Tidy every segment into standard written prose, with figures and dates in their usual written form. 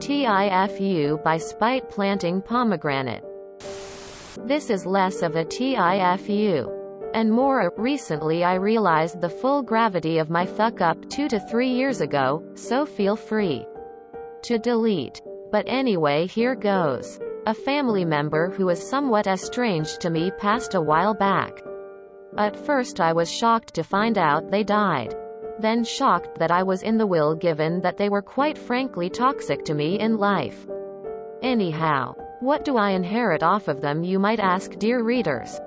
TIFU by spite planting pomegranate. This is less of a TIFU. And more, recently I realized the full gravity of my fuck up 2 to 3 years ago, so feel free to delete. But anyway, here goes. A family member who is somewhat estranged to me passed a while back. At first I was shocked to find out they died. Then shocked that I was in the will, given that they were quite frankly toxic to me in life. Anyhow, what do I inherit off of them, you might ask, dear readers?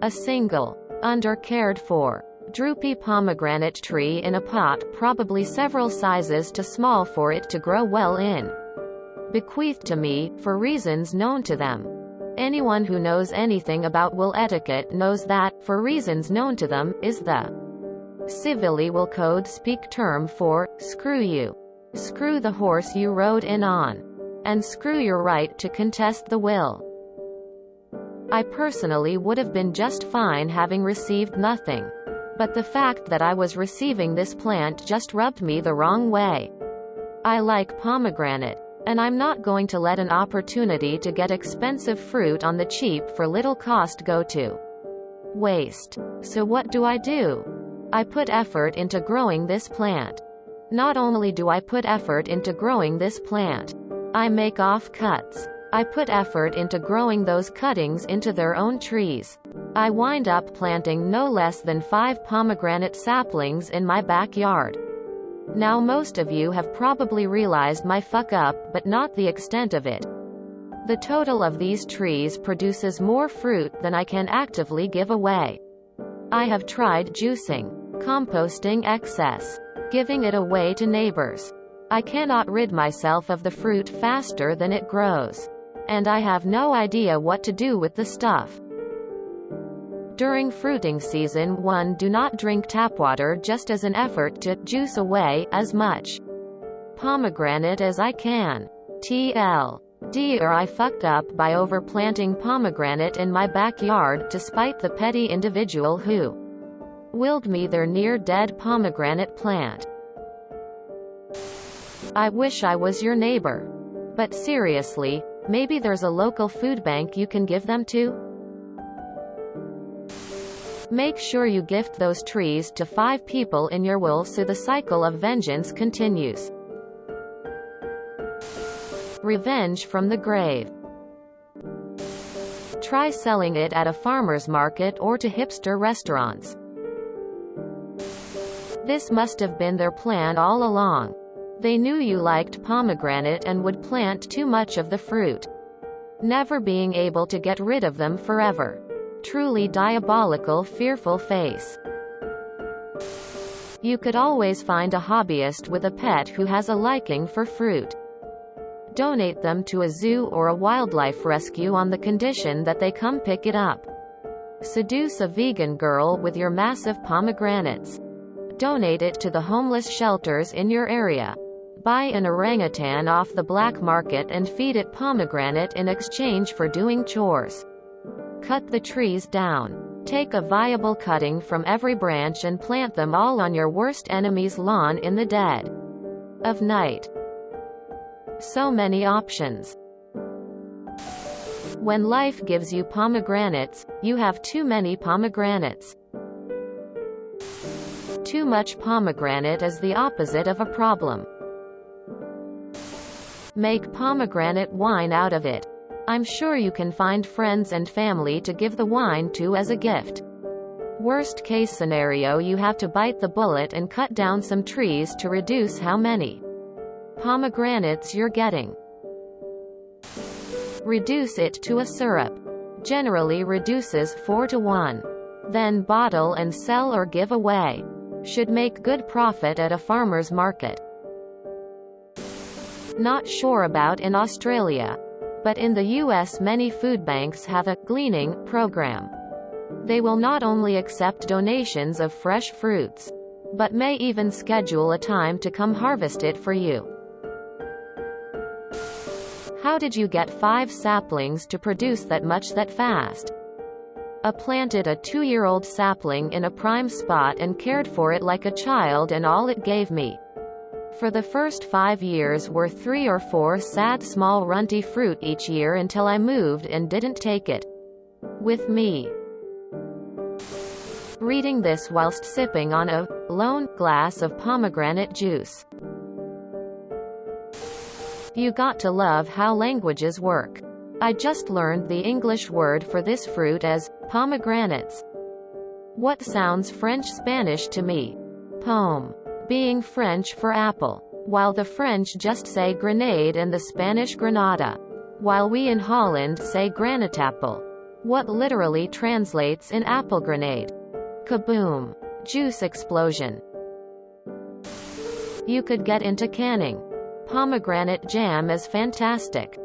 A single, under-cared for, droopy pomegranate tree in a pot, probably several sizes too small for it to grow well in. Bequeathed to me, for reasons known to them. Anyone who knows anything about will etiquette knows that, for reasons known to them, is the civilly will code speak term for, screw you. Screw the horse you rode in on. And screw your right to contest the will. I personally would have been just fine having received nothing. But the fact that I was receiving this plant just rubbed me the wrong way. I like pomegranate. And I'm not going to let an opportunity to get expensive fruit on the cheap for little cost go to waste. So what do? I put effort into growing this plant. Not only do I put effort into growing this plant, I make offcuts. I put effort into growing those cuttings into their own trees. I wind up planting no less than 5 pomegranate saplings in my backyard. Now most of you have probably realized my fuck up, but not the extent of it. The total of these trees produces more fruit than I can actively give away. I have tried juicing, composting excess, giving it away to neighbors. I cannot rid myself of the fruit faster than it grows. And I have no idea what to do with the stuff. During fruiting season 1, do not drink tap water, just as an effort to juice away as much pomegranate as I can. TLDR, I fucked up by overplanting pomegranate in my backyard to spite the petty individual who willed me their near-dead pomegranate plant. I wish I was your neighbor. But seriously, maybe there's a local food bank you can give them to? Make sure you gift those trees to 5 people in your will so the cycle of vengeance continues. Revenge from the grave. Try selling it at a farmer's market or to hipster restaurants. This must have been their plan all along. They knew you liked pomegranate and would plant too much of the fruit, never being able to get rid of them forever. Truly diabolical, fearful face. You could always find a hobbyist with a pet who has a liking for fruit. Donate them to a zoo or a wildlife rescue on the condition that they come pick it up. Seduce a vegan girl with your massive pomegranates. Donate it to the homeless shelters in your area. Buy an orangutan off the black market and feed it pomegranate in exchange for doing chores. Cut the trees down. Take a viable cutting from every branch and plant them all on your worst enemy's lawn in the dead of night. So many options. When life gives you pomegranates, you have too many pomegranates. Too much pomegranate is the opposite of a problem. Make pomegranate wine out of it. I'm sure you can find friends and family to give the wine to as a gift. Worst case scenario, you have to bite the bullet and cut down some trees to reduce how many pomegranates you're getting. Reduce it to a syrup. Generally reduces 4 to 1. Then bottle and sell or give away. Should make good profit at a farmer's market. Not sure about in Australia. But in the US many food banks have a gleaning program. They will not only accept donations of fresh fruits, but may even schedule a time to come harvest it for you. How did you get 5 saplings to produce that much that fast? I planted a 2-year-old sapling in a prime spot and cared for it like a child, and all it gave me For the first 5 years were 3 or 4 sad small runty fruit each year until I moved and didn't take it with me. Reading this whilst sipping on a lone glass of pomegranate juice. You got to love how languages work. I just learned the English word for this fruit as pomegranates. What sounds French-Spanish to me? Pomme, being French for apple, while the French just say grenade and the Spanish granada, while we in Holland say granatapple, what literally translates in apple grenade. Kaboom! Juice explosion. You could get into canning. Pomegranate jam is fantastic.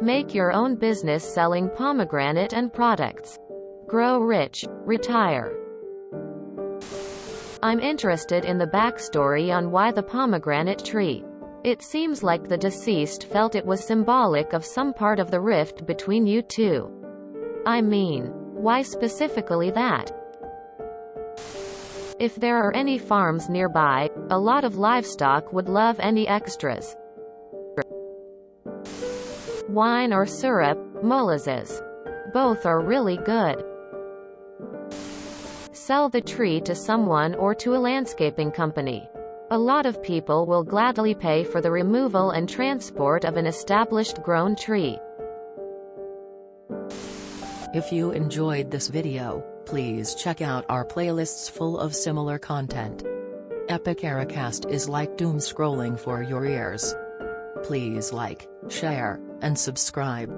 Make your own business selling pomegranate and products. Grow rich, retire. I'm interested in the backstory on why the pomegranate tree. It seems like the deceased felt it was symbolic of some part of the rift between you two. I mean, why specifically that? If there are any farms nearby, a lot of livestock would love any extras. Wine or syrup, molasses. Both are really good. Sell the tree to someone or to a landscaping company. A lot of people will gladly pay for the removal and transport of an established grown tree. If you enjoyed this video, please check out our playlists full of similar content. Epic Ericast is like doom scrolling for your ears. Please like, share, and subscribe.